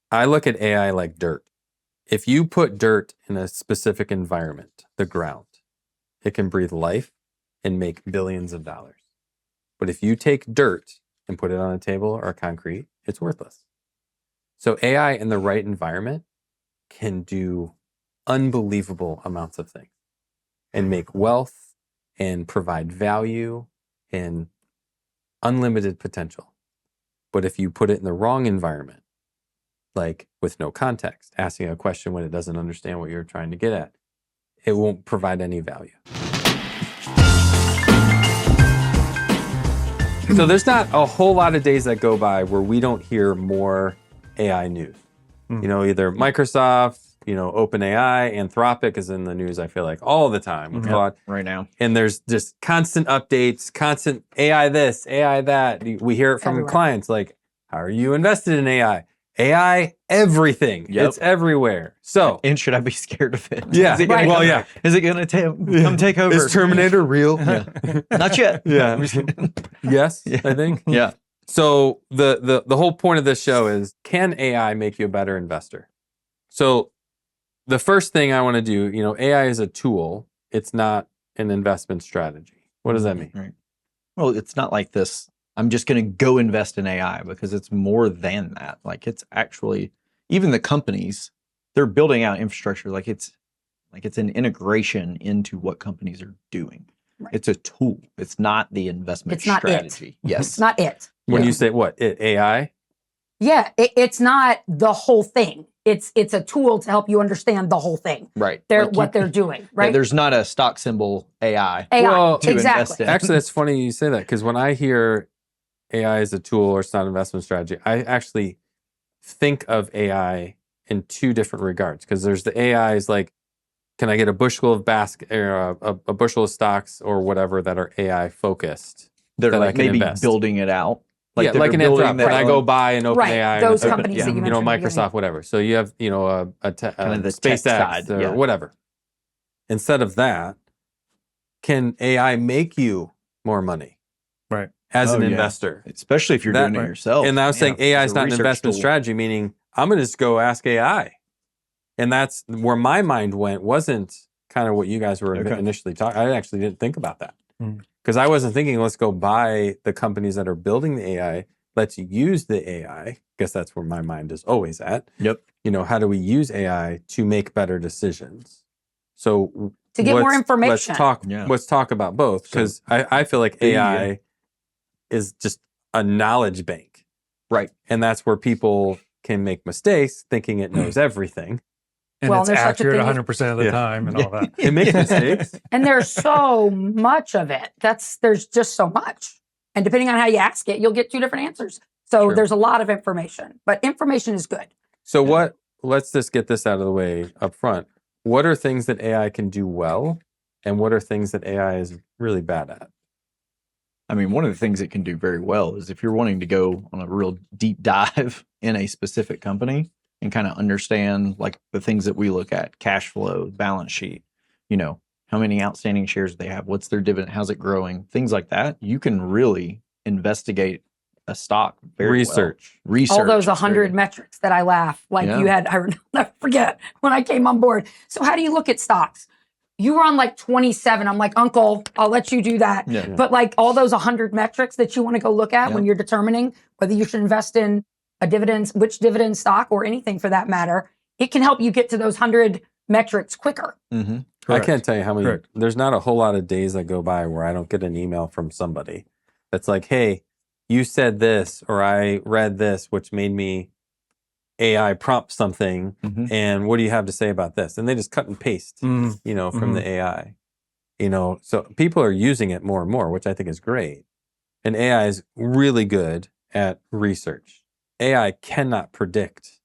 I look at AI like dirt. If you put dirt in a specific environment, the ground, it can breathe life and make billions of dollars. But if you take dirt and put it on a table or concrete, it's worthless. So AI in the right environment can do unbelievable amounts of things and make wealth and provide value and unlimited potential. But if you put it in the wrong environment, like with no context, asking a question when it doesn't understand what you're trying to get at, it won't provide any value. So there's not a whole lot of days that go by where we don't hear more AI news. You know, either Microsoft, OpenAI, Anthropic is in the news, I feel like, all the time with Claude. Right now. And there's just constant updates, constant AI this, AI that. We hear it from clients like, how are you invested in AI? AI, everything. Yep. It's everywhere. So, and should I be scared of it? Yeah. Is it gonna Is it going to come take over? Is Terminator real? Not yet. Yeah. Yes, I think. Yeah. So the whole point of this show is, can AI make you a better investor? So the first thing I want to do, AI is a tool. It's not an investment strategy. What does that mean? Right. Well, it's not like this, I'm just going to go invest in AI, because it's more than that. Like, it's actually, even the companies, they're building out infrastructure. Like it's an integration into what companies are doing. Right. It's a tool. It's not the investment strategy. It. Yes. It's not it. When you say what? AI? Yeah, it's not the whole thing. It's a tool to help you understand the whole thing. Right. What they're doing, right? Yeah, there's not a stock symbol AI. Well, to invest in. Actually, that's funny you say that, because when I hear AI as a tool or it's not an investment strategy, I actually think of AI in two different regards. Because there's the AIs like, can I get a bushel of a bushel of stocks or whatever that are AI focused? They're that like I can maybe invest. building it out. Like an Anthropic. Can I go buy an OpenAI? Those companies that you mentioned. Microsoft, whatever. So you have, a SpaceX or whatever. Instead of that, can AI make you more money? Right. As an investor. Especially if you're doing it yourself. And I was saying AI is not an investment strategy, meaning I'm going to just go ask AI. And that's where my mind went, wasn't kind of what you guys were initially talking. I actually didn't think about that. Because I wasn't thinking, let's go buy the companies that are building the AI. Let's use the AI. I guess that's where my mind is always at. Yep. How do we use AI to make better decisions? So to get more information. Let's talk about both, because I feel like AI is just a knowledge bank. Right. And that's where people can make mistakes thinking it knows everything. And it's accurate 100% of the time and all that. It makes mistakes. And there's so much of it. There's just so much. And depending on how you ask it, you'll get two different answers. So there's a lot of information, but information is good. So let's just get this out of the way up front. What are things that AI can do well, and what are things that AI is really bad at? I mean, one of the things it can do very well is if you're wanting to go on a real deep dive in a specific company and kind of understand like the things that we look at, cash flow, balance sheet, how many outstanding shares they have, what's their dividend, how's it growing, things like that. You can really investigate a stock very well. Research. All those 100 metrics that I laugh. Like you had, I never forget when I came on board. So how do you look at stocks? You were on like 27. I'm like, Uncle, I'll let you do that. Yeah. But like all those 100 metrics that you want to go look at when you're determining whether you should invest in which dividend stock or anything for that matter, it can help you get to those 100 metrics quicker. Mm-hmm. I can't tell you how many, there's not a whole lot of days that go by where I don't get an email from somebody that's like, hey, you said this, or I read this, which made me AI prompt something, and what do you have to say about this? And they just cut and paste, from the AI. So people are using it more and more, which I think is great. And AI is really good at research. AI cannot predict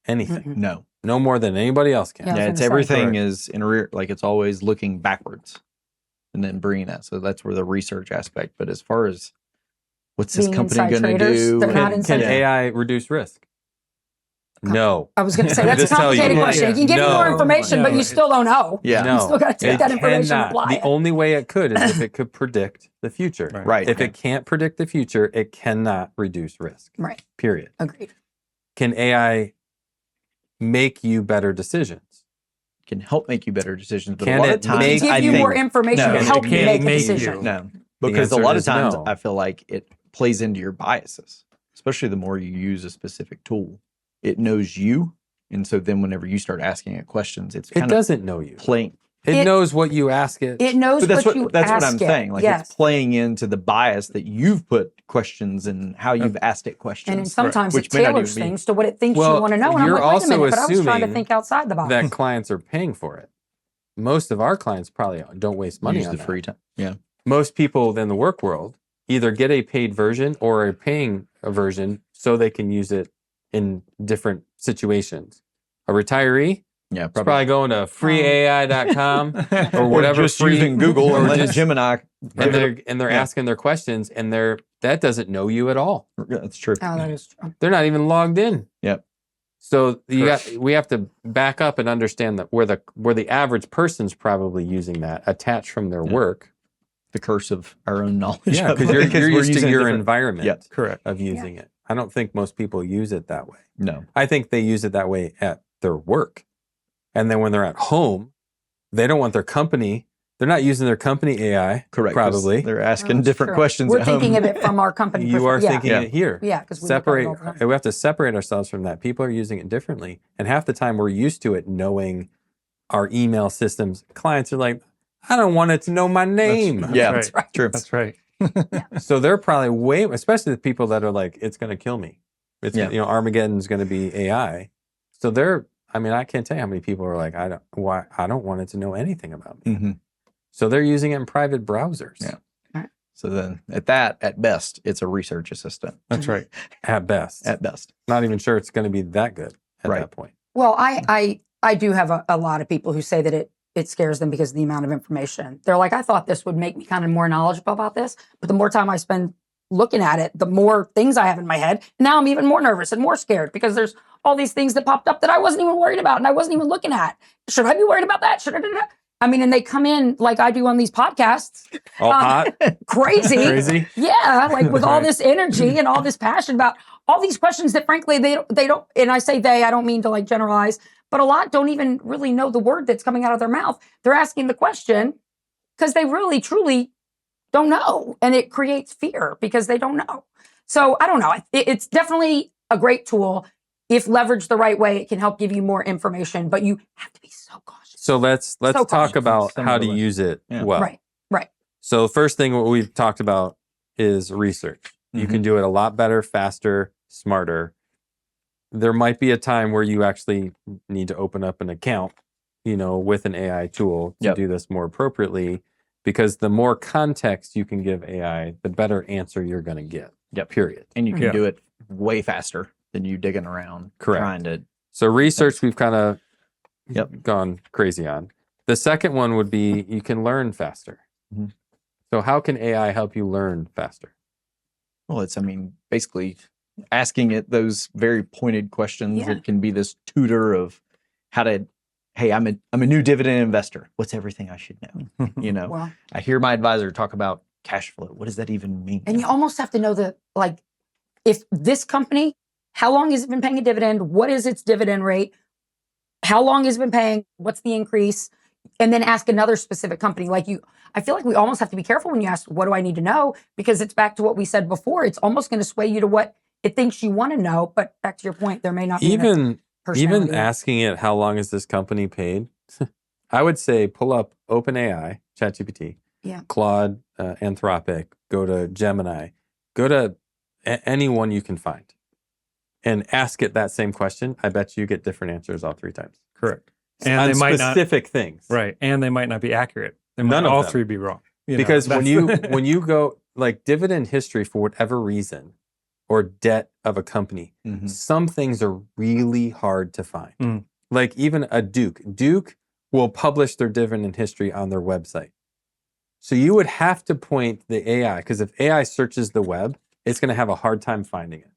anything. No more than anybody else can. Yeah, it's everything is in rear, like it's always looking backwards and then bringing that. So that's where the research aspect. But as far as what's this company going to do? Can AI reduce risk? No. I was going to say, that's a complicated question. You can give you more information, but you still don't know. Yeah. You still got to take that information and apply it. The only way it could is if it could predict the future. Right. If it can't predict the future, it cannot reduce risk. Right. Period. Agreed. Can AI make you better decisions. Can help make you better decisions, but Can a lot it of times make give you more information No, to help it you can't make a make decision. you. No, because a answer lot of is times no. I feel like it plays into your biases, especially the more you use a specific tool. It knows you, and so then whenever you start asking it questions, it's It kind of doesn't know you. playing. It knows what you ask it. It knows But that's what you that's what ask I'm it. saying. Like Yes. it's playing into the bias that you've put questions and how you've asked it questions. And then sometimes which it may not tailors even be- things to what it thinks Well, you want to know. And I'm you're like, wait a also minute, but I was trying to assuming think outside the box. that clients are paying for it. Most of our clients probably don't waste money use on the that. free time. Yeah. Most people in the work world either get a paid version or a paying version so they can use it in different situations. A retiree Yeah, is probably going to freeai.com or or whatever, just free, using Google or or letting just- Gemini. and they're Yeah. asking their questions, and that doesn't know you at all. Yeah, that's true. Oh, that is true. They're not even logged in. Yep. So we have to back up and understand that where the average person's probably using that attached from their work. The curse of our own knowledge. Yeah, of because it, you're we're used to using your different- environment Yeah, correct. of using it. I don't think most people use it that way. No. I think they use it that way at their work. And then when they're at home, they don't want their company, they're not using their company AI. Correct. 'cause Probably. They're asking That's different true. questions We're at thinking home. of it from our company You are perspective. thinking it here. Yeah, because we Separate. look at it all the time. We have to separate ourselves from that. People are using it differently. And half the time we're used to it knowing our email systems. Clients are like, I don't want it to know my name. Yeah, That's right. True. That's right. So they're probably especially the people that are like, it's going to kill me. It's, Yeah. Armageddon's going to be AI. So I can't tell you how many people are like, I don't want it to know anything about me. Mm-hmm. So they're using it in private browsers. Yeah. So then at best, it's a research assistant. That's right. At best. At best. Not even sure it's going to be that good at Right. that point. Well, I do have a lot of people who say that it scares them because of the amount of information. They're like, I thought this would make me kind of more knowledgeable about this, but the more time I spend looking at it, the more things I have in my head. Now I'm even more nervous and more scared because there's all these things that popped up that I wasn't even worried about and I wasn't even looking at. Should I be worried about that? I mean, and they come in like I do on these podcasts. All hot? Crazy. Crazy? Yeah, like with all this energy and all this passion about all these questions that frankly they don't, and I say I don't mean to like generalize, but a lot don't even really know the word that's coming out of their mouth. They're asking the question because they really truly don't know, and it creates fear because they don't know. So I don't know. It's definitely a great tool. If leveraged the right way, it can help give you more information, but you have to be so cautious. So let's So talk cautious. about Some how of to the way. use it Yeah. well. Right. So first thing what we've talked about is research. You can do it a lot better, faster, smarter. There might be a time where you actually need to open up an account, with an AI tool to Yep. do this more appropriately, because the more context you can give AI, the better answer you're going to get. Yep. Period. And you can Yeah. do it way faster than you digging around Correct. trying to. So research we've kind of Yep. gone crazy on. The second one would be you can learn faster. Mhm. So how can AI help you learn faster? Well, it's basically asking it those very pointed questions. Yeah. It can be this tutor of how to. Hey, I'm a new dividend investor. What's everything I should know? Well, I hear my advisor talk about cash flow. What does that even mean? and you almost have to know if this company, how long has it been paying a dividend? What is its dividend rate? How long has it been paying? What's the increase? And then ask another specific company. I feel like we almost have to be careful when you ask, what do I need to know? Because it's back to what we said before. It's almost going to sway you to what it thinks you want to know. But back to your point, there may not be enough personality. Even asking it how long has this company paid, I would say pull up OpenAI, ChatGPT, Claude, Anthropic, go to Gemini, go to anyone you can find, and ask it that same question. I bet you get different answers all 3 times. Correct. And on they might not, specific things, right. And they might not be accurate. They might None of all them. 3 be wrong. Because when that's- you go like dividend history for whatever reason, or debt of a company, Mhm. some things are really hard to find. Mm. Like even a Duke will publish their dividend history on their website. So you would have to point the AI, because if AI searches the web, it's going to have a hard time finding it.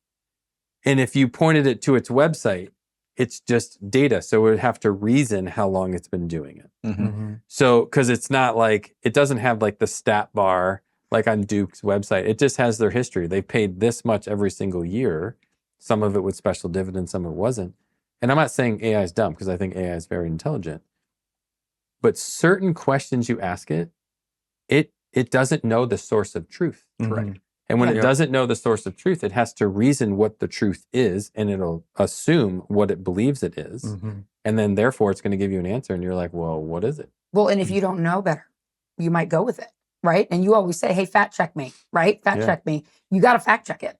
And if you pointed it to its website, it's just data. So it would have to reason how long it's been doing it. Mhm. Mhm. So, because it's not like, it doesn't have like the stat bar like on Duke's website. It just has their history. They paid this much every single year. Some of it with special dividends, some of it wasn't. and I'm not saying AI is dumb because I think AI is very intelligent, but certain questions you ask it, it doesn't know the source of truth. Correct. And when it doesn't know the source of truth, it has to reason what the truth is, and it'll assume what it believes it is. And then therefore it's going to give you an answer, and you're like, well, what is it? Well, and if you don't know better, you might go with it, right? And you always say, hey, fact check me, right? Fact check me. You got to fact check it,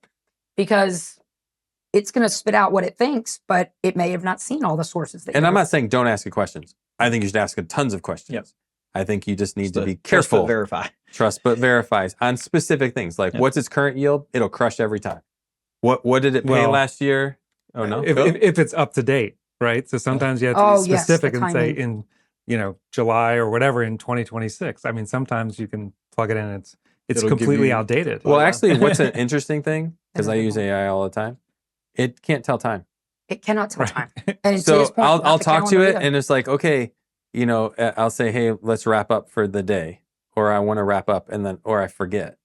because it's going to spit out what it thinks, but it may have not seen all the sources. And I'm not saying don't ask it questions. I think you should ask it tons of questions. Yep. I think you just need to be careful. Trust but verify. Trust but verify on specific things. Like what's its current yield? It'll crush every time. What did it pay last year? Oh no. If it's up to date, right? So sometimes you have to be specific and say in July or whatever in 2026. I mean, sometimes you can plug it in. It's completely outdated. Well, actually, what's an interesting thing, because I use AI all the time, it can't tell time. It cannot tell time. And so I'll talk to it, and it's like, okay, I'll say, hey, let's wrap up for the day, or I want to wrap up, or I forget.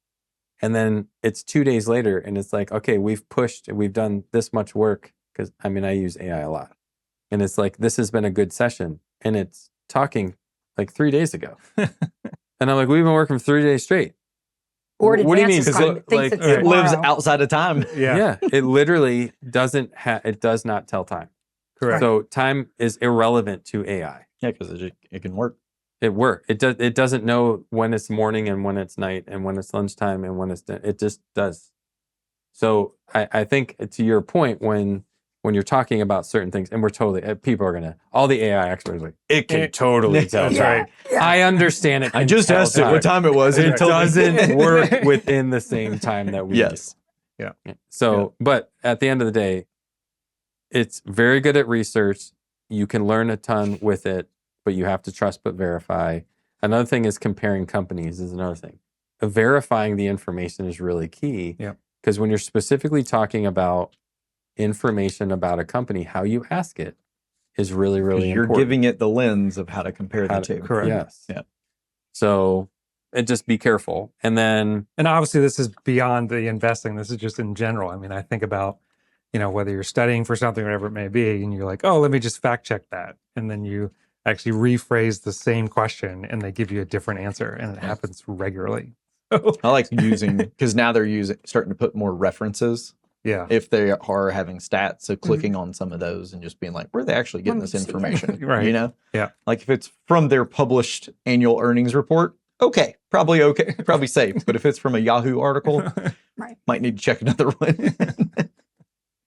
And then it's 2 days later, and it's like, okay, we've done this much work, because I use AI a lot. And it's like, this has been a good session. And it's talking like 3 days ago. And I'm like, we've been working for 3 days straight. Or what do you mean? Because it lives outside of time. Yeah. It literally it does not tell time. Correct. So time is irrelevant to AI. Yeah, because it can work. It doesn't know when it's morning and when it's night and when it's lunchtime and when it just does. So I think to your point, when you're talking about certain things, and we're totally, people are all the AI experts are like, it can totally tell time. Yeah. I understand it. I just asked it what time it was. It doesn't work within the same time that we do. Yeah. So, but at the end of the day, it's very good at research. You can learn a ton with it, but you have to trust but verify. Another thing is comparing companies is another thing. Verifying the information is really key. Yeah. Because when you're specifically talking about information about a company, how you ask it is really, really important. You're giving it the lens of how to compare the two. Correct. Yes. Yeah. So just be careful. And obviously this is beyond the investing. This is just in general. I mean, I think about, whether you're studying for something, whatever it may be, and you're like, oh, let me just fact check that. And then you actually rephrase the same question and they give you a different answer. And it happens regularly. I like using, because now they're starting to put more references. Yeah. If they are having stats. So clicking on some of those and just being like, where are they actually getting this information? Right. Yeah. Like if it's from their published annual earnings report, probably safe. But if it's from a Yahoo article, might need to check another one.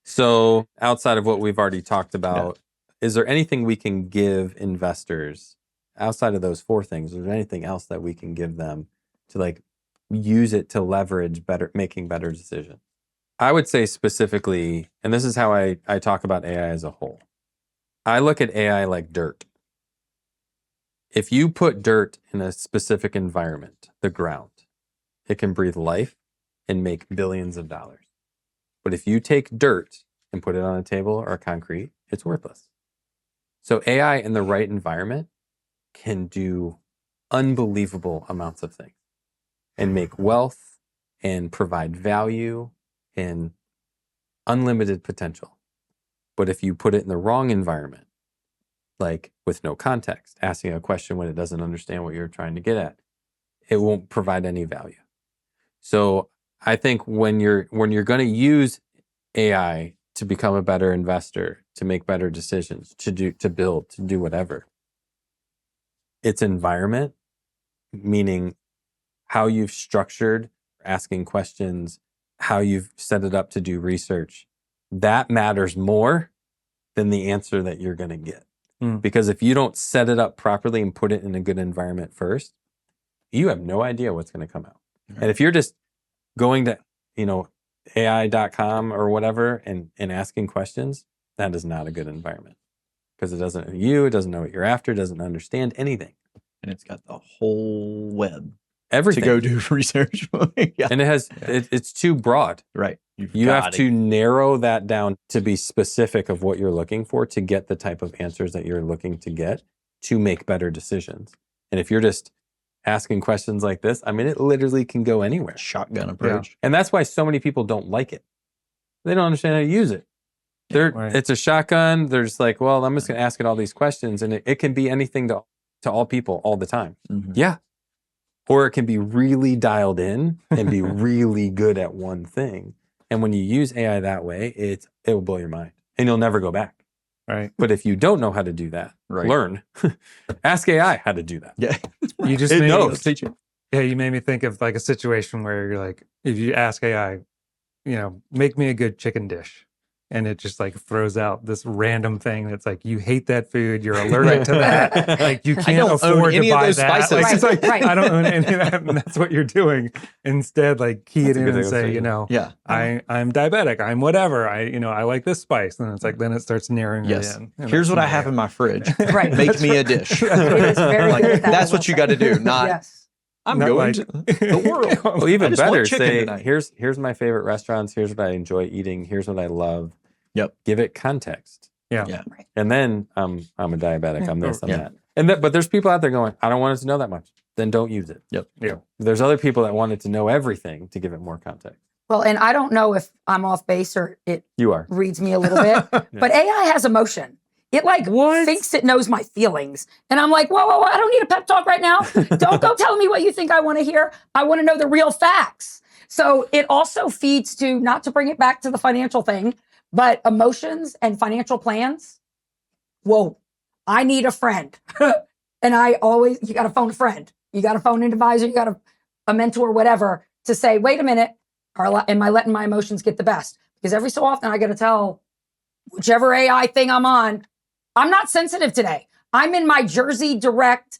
So outside of what we've already talked about, is there anything we can give investors outside of those 4 things? Is there anything else that we can give them to use it to leverage making better decisions? I would say specifically, and this is how I talk about AI as a whole. I look at AI like dirt. If you put dirt in a specific environment, the ground, it can breathe life and make billions of dollars. But if you take dirt and put it on a table or a concrete, it's worthless. So AI in the right environment can do unbelievable amounts of things and make wealth and provide value and unlimited potential. But if you put it in the wrong environment, like with no context, asking a question when it doesn't understand what you're trying to get at, it won't provide any value. So I think when you're going to use AI to become a better investor, to make better decisions, to build, to do whatever, its environment, meaning how you've structured asking questions, how you've set it up to do research, that matters more than the answer that you're going to get. Because if you don't set it up properly and put it in a good environment first, you have no idea what's going to come out. Right. And if you're just going to, AI.com or whatever and asking questions, that is not a good environment. Because it doesn't know you, it doesn't know what you're after, it doesn't understand anything. And it's got the whole web. Everything. To go do research. Yeah. And it's too broad. Right. You have to narrow that down to be specific of what you're looking for to get the type of answers that you're looking to get to make better decisions. And if you're just asking questions like this, it literally can go anywhere. Shotgun approach. Yeah. And that's why so many people don't like it. They don't understand how to use it. Right. It's a shotgun. They're just like, well, I'm just going to ask it all these questions. And it can be anything to all people all the time. Mm-hmm. Yeah. Or it can be really dialed in and be really good at one thing. And when you use AI that way, it will blow your mind and you'll never go back. Right. But if you don't know how to do that, learn. Ask AI how to do that. Yeah. You just it made knows. Teach you. Yeah, you made me think of like a situation where you're like, if you ask AI, make me a good chicken dish. And it just like throws out this random thing that's like, you hate that food, you're allergic to that. Like you can't afford to buy that. Like, it's like, I don't own any of that. And that's what you're doing. Instead, like key it in and say, I'm diabetic, I'm whatever. I like this spice. And it's like, then it starts narrowing it in. And here's what I have in my fridge. Right. Make me a dish. It is very good at that, that's what you got to do. Not, I'm not going to the world. Well, even better, say, tonight. here's my favorite restaurants. Here's what I enjoy eating. Here's what I love. Yep. Give it context. Yeah. And then I'm a diabetic. I'm this, I'm that. But there's people out there going, I don't want it to know that much. Then don't use it. Yep. Yeah. There's other people that want it to know everything to give it more context. Well, and I don't know if I'm off base or it You are. reads me a little bit, but AI has emotion. It thinks it knows my feelings. And I'm like, whoa, I don't need a pep talk right now. Don't go tell me what you think I want to hear. I want to know the real facts. So it also feeds to, not to bring it back to the financial thing, but emotions and financial plans. Whoa, I need a friend. And you got to phone a friend. You got to phone an advisor. You got a mentor, whatever, to say, wait a minute, am I letting my emotions get the best? Because every so often I got to tell whichever AI thing I'm on, I'm not sensitive today. I'm in my Jersey direct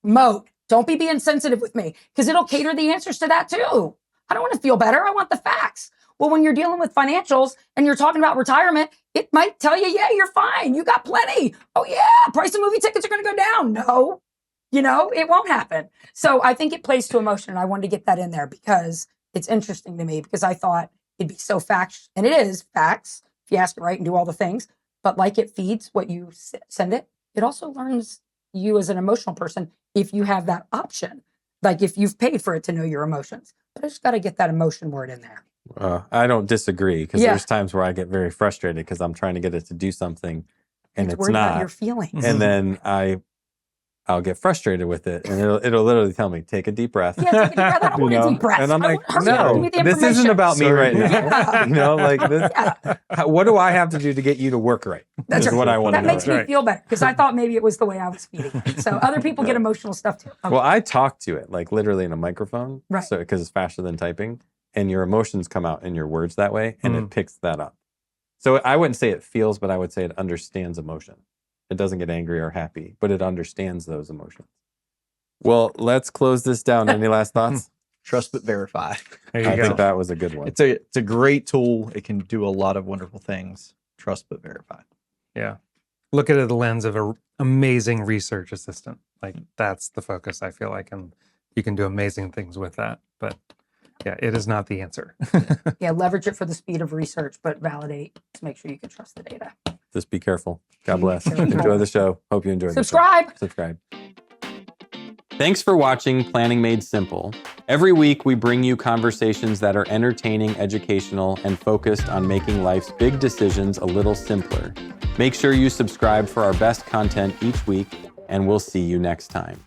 mode. Don't be being sensitive with me because it'll cater the answers to that too. I don't want to feel better. I want the facts. Well, when you're dealing with financials and you're talking about retirement, it might tell you, yeah, you're fine. You got plenty. Oh yeah, price of movie tickets are going to go down. No, it won't happen. So I think it plays to emotion. And I wanted to get that in there because it's interesting to me because I thought it'd be so facts. And it is facts if you ask it right and do all the things. But like it feeds what you send it, it also learns you as an emotional person if you have that option. Like if you've paid for it to know your emotions. But I just got to get that emotion word in there. I don't disagree because there's times where I get very frustrated because I'm trying to get it to do something and it's not. About your feelings. And then I'll get frustrated with it and it'll literally tell me, take a deep breath. Yeah, take a deep breath. I don't want a deep breath. And I'm like, no, this isn't about me right now. What do I have to do to get you to work right? That's what I want to know. That makes me feel better because I thought maybe it was the way I was feeding it. So other people get emotional stuff too. Okay. Well, I talk to it like literally in a microphone, right? So because it's faster than typing, and your emotions come out in your words that way, and it picks that up. So I wouldn't say it feels, but I would say it understands emotion. It doesn't get angry or happy, but it understands those emotions. Well, let's close this down. Any last thoughts? Trust but verify. I think that was a good one. It's a great tool. It can do a lot of wonderful things. Trust but verify. Yeah. Look at it the lens of an amazing research assistant. Like that's the focus, I feel like, and you can do amazing things with that. But yeah, it is not the answer. Yeah, leverage it for the speed of research, but validate to make sure you can trust the data. Just be careful. God bless. Enjoy the show. Hope you enjoyed Subscribe. Subscribe. Thanks for watching Planning Made Simple. Every week, we bring you conversations that are entertaining, educational, and focused on making life's big decisions a little simpler. Make sure you subscribe for our best content each week, and we'll see you next time.